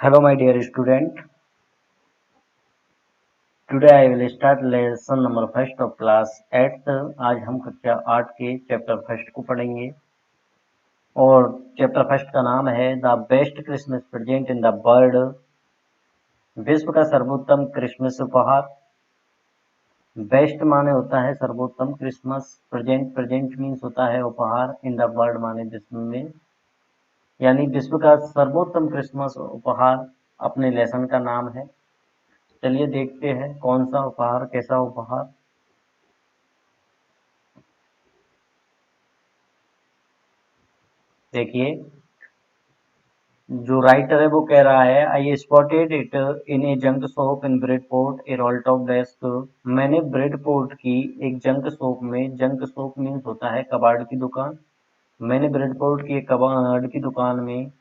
Hello, my dear student. Today I will start lesson number first of class 8th. आज हम कक्षा 8 के chapter first को पढ़ेंगे और चैप्टर फर्स्ट का नाम है the best Christmas present in the world. विश्व का सर्वोत्तम क्रिसमस उपहार। बेस्ट माने होता है सर्वोत्तम, क्रिसमस प्रेजेंट मीन्स होता है उपहार, इन द वर्ल्ड माने विश्व में, यानी विश्व का सर्वोत्तम क्रिसमस उपहार अपने लेसन का नाम है। चलिए देखते हैं कौन सा उपहार, कैसा उपहार। देखिए जो राइटर है वो कह रहा है I spotted it in a junk shop in Bridport a rolltop desk. मैंने ब्रेडपोर्ट की एक जंक शॉप में, जंक शॉप मीन्स होता है कबाड़ की दुकान, मैंने ब्रेडपोर्ट की एक कबाड़ की दुकान में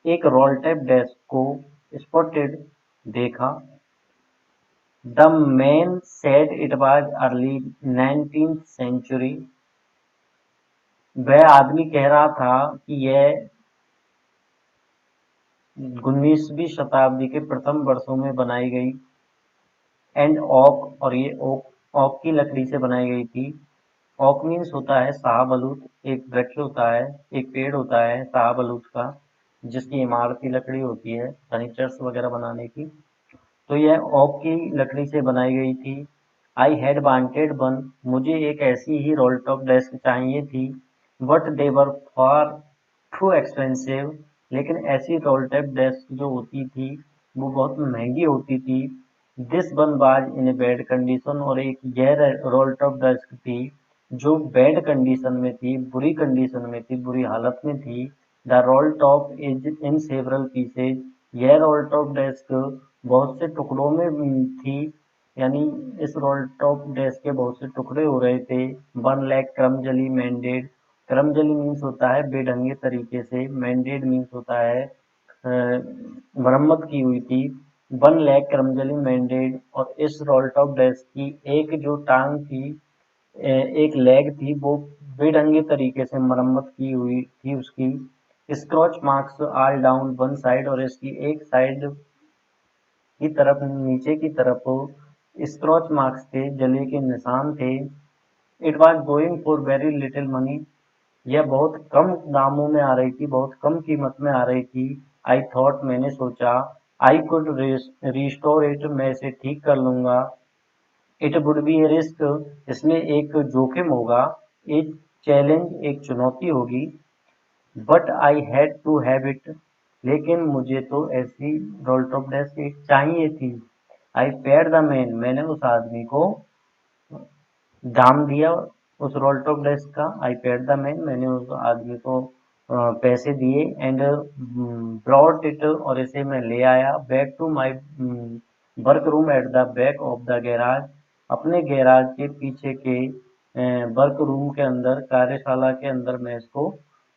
एक रोल्टॉप डेस्क को स्पॉटेड देखा। The man said it was early 19th century. वह आदमी कह रहा था कि यह 19वीं शताब्दी के प्रथम वर्षों में बनाई गई एंड ओक, और ये ओक की लकड़ी से बनाई गई थी। ओक मीन्स होता है शाहबलूत, एक वृक्ष होता है, एक पेड़ होता है शाहबलूत का, जिसकी इमारती लकड़ी होती है फर्नीचर्स वगैरह बनाने की। तो यह ओक की लकड़ी से बनाई गई थी। आई हैड वांटेड वन, मुझे एक ऐसी ही रोलटॉप डेस्क चाहिए थी, but they were for too expensive, लेकिन ऐसी रोलटॉप डेस्क जो होती थी वो बहुत महंगी होती थी। This one was in a bad condition, और एक यह रोलटॉप डेस्क थी जो बैड कंडीशन में थी, बुरी कंडीशन में थी, बुरी हालत में थी। The roll top is in several pieces, यह रोल टॉप डेस्क बहुत से टुकड़ों में थी, यानी इस रोल टॉप डेस्क के बहुत से टुकड़े हो रहे थे। 1 लाख क्रमजली मैंडेड, क्रमजली मीन्स होता है बेढंगे तरीके से, मैंडेड मीन्स होता है मरम्मत की हुई थी। 1 लाख क्रमजली मैंडेड, और इस रोल टॉप डेस्क की एक जो टांग थी, एक लेग थी, वो बेढंगे तरीके से मरम्मत की हुई थी उसकी। Scratch marks all down one side, और इसकी एक साइड की तरफ, नीचे की तरफ स्क्रॉच मार्क्स थे, जले के निशान थे। It was going for very little money, यह बहुत कम दामों में आ रही थी, बहुत कम कीमत में आ रही थी। आई थॉट, मैंने सोचा, आई कुड रिस्टोर इट, मैं इसे ठीक कर लूंगा। It would be a risk, इसमें एक जोखिम होगा। एक चैलेंज, एक चुनौती होगी। But I had to have it, लेकिन मुझे तो ऐसी रोलटॉप डेस्क एक चाहिए थी। आई पेड द मैन, मैंने उस आदमी को दाम दिया उस रोलटॉप डेस्क का। आई पेड द मैन, मैंने उस आदमी को पैसे दिए। एंड ब्रॉट इट, और इसे मैं ले आया back to my work room at the back of the garage, अपने गैराज के पीछे के वर्क रूम के अंदर, कार्यशाला के अंदर मैं इसको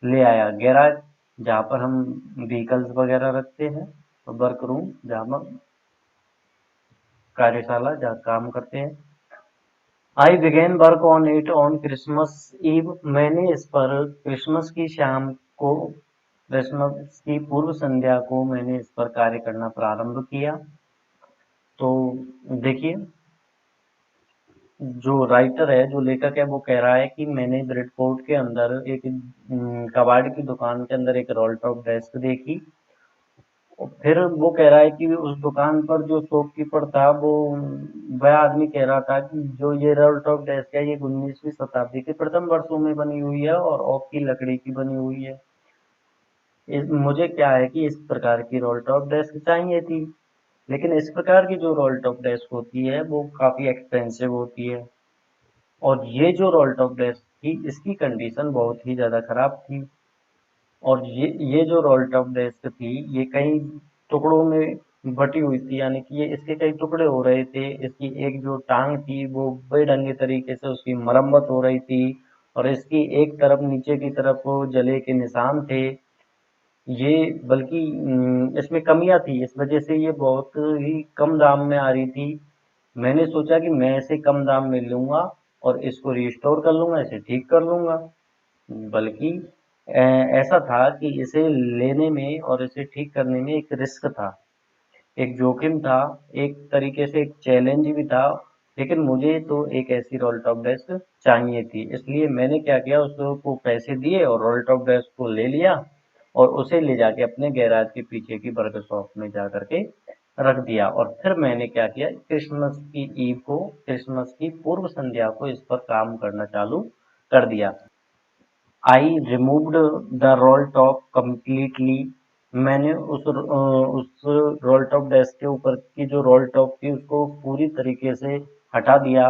ले आया। गैराज जहाँ पर हम व्हीकल्स वगैरह रखते हैं, और वर्क रूम जहाँ हम कार्यशाला जहाँ काम करते हैं। I began work on it on Christmas Eve, मैंने इस पर क्रिसमस की शाम को, क्रिसमस की पूर्व संध्या को मैंने इस पर कार्य करना प्रारंभ किया। तो देखिए जो राइटर है, जो लेखक है, वो कह रहा है कि मैंने ब्रेडपोर्ट के अंदर एक कबाड़ की दुकान के अंदर एक रोल टॉप डेस्क देखी। और फिर वो कह रहा है कि उस दुकान पर जो शॉपकीपर था, वो वह आदमी कह रहा था कि जो ये रोल टॉप डेस्क है, ये 19वीं शताब्दी के प्रथम वर्षों में बनी हुई है और ओक की लकड़ी की बनी हुई है। मुझे क्या है कि इस प्रकार की रोल टॉप डेस्क चाहिए थी, लेकिन इस प्रकार की जो रोल टॉप डेस्क होती है वो काफी एक्सपेंसिव होती है, और ये जो रोल टॉप डेस्क थी इसकी कंडीशन बहुत ही ज़्यादा खराब थी। और ये जो रोल टॉप डेस्क थी ये कई टुकड़ों में बटी हुई थी, यानी कि ये इसके कई टुकड़े हो रहे थे। इसकी एक जो टांग थी वो बेढंगे तरीके से उसकी मरम्मत हो रही थी, और इसकी एक तरफ, नीचे की तरफ जले के निशान थे। ये बल्कि इसमें कमियां थी, इस वजह से ये बहुत ही कम दाम में आ रही थी। मैंने सोचा कि मैं इसे कम दाम में लूंगा और इसको रिस्टोर कर लूंगा, इसे ठीक कर लूंगा। बल्कि ऐसा था कि इसे लेने में और इसे ठीक करने में एक रिस्क था। एक जोखिम था, एक तरीके से एक चैलेंज भी था, लेकिन मुझे तो एक ऐसी रोल टॉप डेस्क चाहिए थी। इसलिए मैंने क्या किया, उसको पैसे दिए और रोल टॉप डेस्क को ले लिया और उसे ले जाके अपने गैराज के पीछे की वर्कशॉप में जा करके रख दिया। और फिर मैंने क्या किया, क्रिसमस की ईव को, क्रिसमस की पूर्व संध्या को इस पर काम करना चालू कर दिया। I removed the roll top completely. मैंने उस रोल टॉप डेस्क के ऊपर की जो रोल टॉप थी उसको पूरी तरीके से हटा दिया।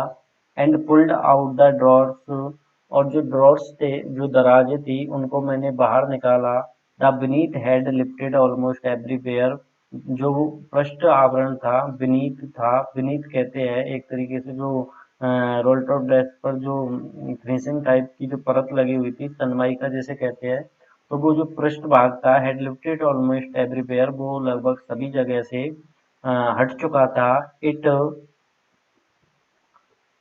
And pulled out the drawers, और जो ड्रॉर्स थे, जो दराजें थी, उनको मैंने बाहर निकाला। The beneath head lifted almost everywhere. जो पृष्ठ आवरण था, बीनीथ था, बीनीथ कहते हैं एक तरीके से जो रोल टॉप डेस्क पर जो फिनिशिंग टाइप की जो परत लगी हुई थी, सनमाइका जैसे कहते हैं, तो वो जो पृष्ठ भाग था, हेड लिफ्टेड ऑलमोस्ट एवरीवेयर, वो लगभग सभी जगह से हट चुका था। It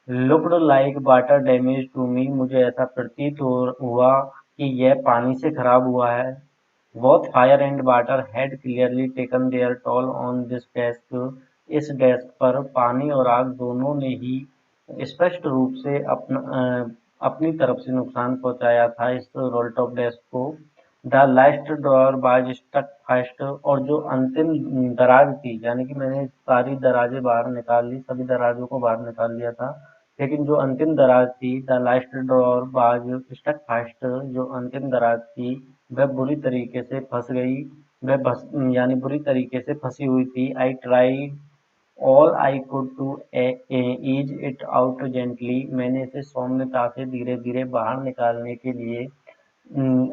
looked like water damage to me. मुझे ऐसा प्रतीत हुआ कि यह पानी से खराब हुआ है। Both fire and water had clearly taken their toll on this desk. इस डेस्क पर पानी और आग दोनों ने ही स्पष्ट रूप से अपनी तरफ से नुकसान पहुंचाया था इस रोल टॉप डेस्क को। The last drawer was stuck fast, और जो अंतिम दराज थी, यानी कि मैंने सारी दराजें बाहर निकाल ली, सभी दराजों को बाहर निकाल लिया था, लेकिन जो अंतिम दराज थी, the last drawer was stuck fast, जो अंतिम दराज थी वह बुरी तरीके से फंस गई। यानी बुरी तरीके से फंसी हुई थी। I tried all I could to ease it out gently. मैंने इसे सौम्यता से धीरे धीरे बाहर निकालने के लिए,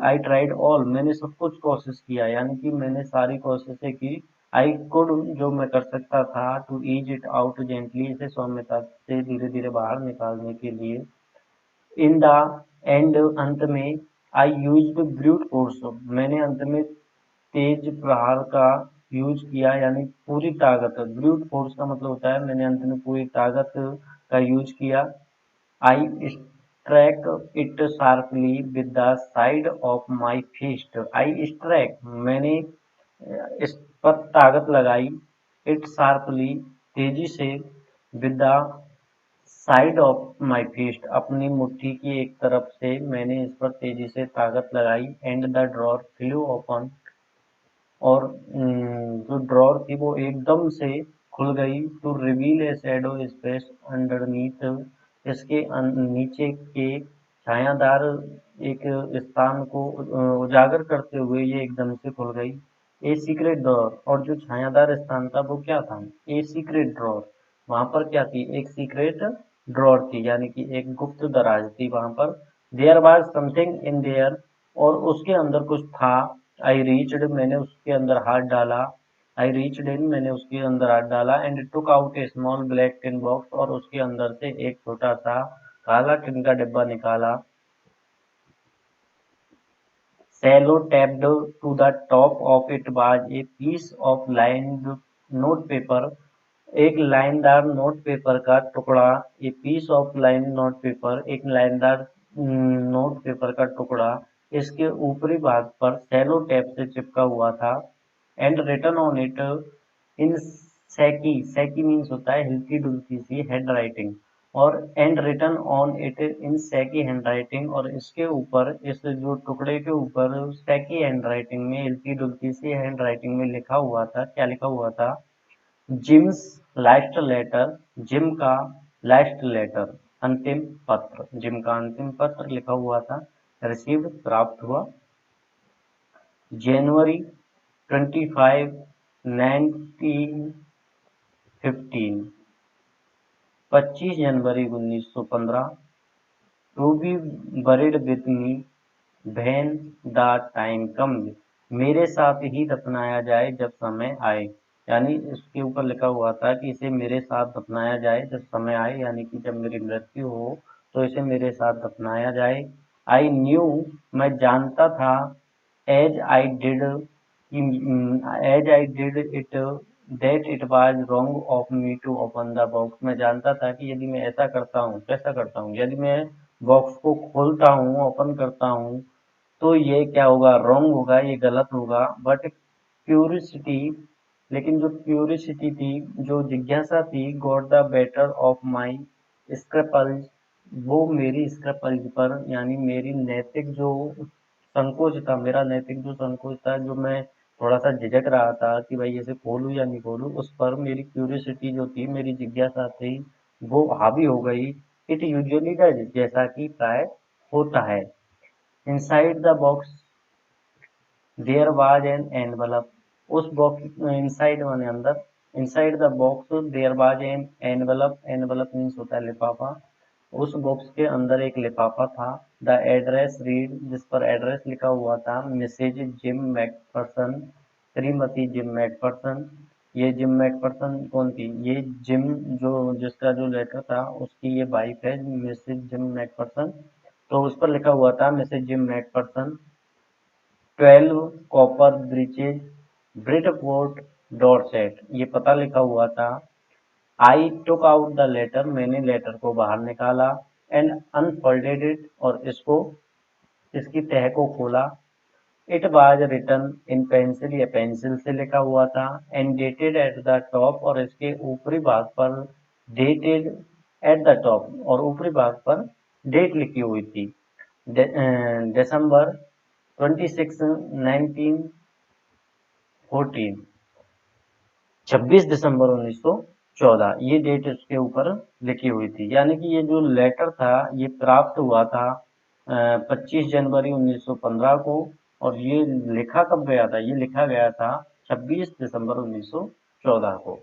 आई ट्राइड ऑल, मैंने सब कुछ कोशिश किया, यानी कि मैंने सारी कोशिशें की। आई कुड, जो मैं कर सकता था, to ease it out gently, इसे सौम्यता से धीरे धीरे बाहर निकालने के लिए। इन द एंड, अंत में, आई यूज्ड ब्रूट फोर्स, मैंने अंत में तेज प्रहार का यूज किया, यानी पूरी ताकत। ब्रूट फोर्स का मतलब होता है मैंने अंत में पूरी ताकत का यूज किया। I struck it sharply with the side of my fist. I struck, मैंने इस पर ताकत लगाई, इट शार्पली, तेजी से, with the side of my fist, अपनी मुट्ठी की एक तरफ से मैंने इस पर तेजी से ताकत लगाई। And the drawer flew open, और जो ड्रॉर थी वो एकदम से खुल गई। To reveal a shadow space underneath, इसके नीचे के छायादार एक स्थान को उजागर करते हुए ये एकदम से खुल गई। ए सीक्रेट ड्रॉर, और जो छायादार स्थान था वो क्या था, ए सीक्रेट ड्रॉर, वहां पर क्या थी, एक सीक्रेट ड्रॉर थी, यानी कि एक गुप्त दराज थी वहां पर। There was something in there, और उसके अंदर कुछ था। आई रीच्ड, मैंने उसके अंदर हाथ डाला। आई रीच्ड इन, मैंने उसके अंदर हाथ डाला। And took out A small black tin box, और उसके अंदर से एक छोटा सा काला टिन का डिब्बा निकाला। Sellotaped to the top of it was a piece of lined note paper, एक लाइनदार नोट पेपर का टुकड़ा। A piece of line note paper, एक लाइनदार नोट पेपर का टुकड़ा इसके ऊपरी भाग पर सेलो टेप से चिपका हुआ था। And written on it in shaky, shaky means होता है हल्की डुल्की सी हैंड राइटिंग, और and written on it in shaky handwriting, और इसके ऊपर, इस जो टुकड़े के ऊपर सैकी हैंड राइटिंग में, हल्की डुल्की सी हैंड राइटिंग में लिखा हुआ था, क्या लिखा हुआ था, जिम्स लास्ट लेटर, जिम का लास्ट लेटर, अंतिम पत्र, जिम का अंतिम पत्र लिखा हुआ था। रिसीव्ड, प्राप्त हुआ, जनवरी 25, 1915, 25 जनवरी 1915। To be buried with me when the time comes, मेरे साथ ही दफनाया जाए जब समय आए। यानी इसके ऊपर लिखा हुआ था कि इसे मेरे साथ दफनाया जाए जब समय आए, यानी कि जब मेरी मृत्यु हो तो इसे मेरे साथ दफनाया जाए। आई न्यू, मैं जानता था, as I did, as I did it, that it was wrong of me to open the box, मैं जानता था कि यदि मैं ऐसा करता हूँ, कैसा करता हूँ, यदि मैं बॉक्स को खोलता हूँ, ओपन करता हूँ, तो ये क्या होगा, रॉन्ग होगा, ये गलत होगा। बट क्यूरियोसिटी, लेकिन जो क्यूरियोसिटी थी, जो जिज्ञासा थी, got the better of my scruples, वो मेरी स्क्रैपल्स पर यानी मेरी नैतिक जो संकोच था, मेरा नैतिक जो संकोच था, जो मैं थोड़ा सा झिझक रहा था कि भाई इसे खोलूं या नहीं खोलूं, उस पर मेरी क्यूरियोसिटी जो थी, मेरी जिज्ञासा थी, वो हावी हो गई। इट यूजुअली डज, जैसा कि प्राय होता है। Inside the box there was an envelope, उस बॉक्स इनसाइड माने अंदर, inside the box there was an envelope, envelope means होता है लिफाफा। उस बॉक्स के अंदर एक लिफाफा था। द एड्रेस रीड, जिस पर एड्रेस लिखा हुआ था, मिसेज जिम मैकफरसन, श्रीमती जिम मैकफरसन। ये जिम मैकफरसन कौन थी? ये जिम जो जिसका जो लेटर था उसकी ये वाइफ है, मिसेज जिम मैकफरसन। तो उस पर लिखा हुआ था Mrs Jim McPherson, 12 Copper Beeches, Britford, Dorset, ये पता लिखा हुआ था। I took out the letter, मैंने लेटर को बाहर निकाला, एंड अनफोल्डेड इट, और इसको इसकी तह को खोला। It was written in pencil, ये पेंसिल से लिखा हुआ था। And dated at the top, और इसके ऊपरी भाग पर डेटेड एट द टॉप, और ऊपरी भाग पर डेट लिखी हुई थी, दिसंबर 26 1914, 26 दिसंबर 1914, ये डेट इसके ऊपर लिखी हुई थी। यानी कि ये जो लेटर था ये प्राप्त हुआ था 25 जनवरी 1915 को, और ये लिखा कब गया था? ये लिखा गया था 26 दिसंबर 1914 को।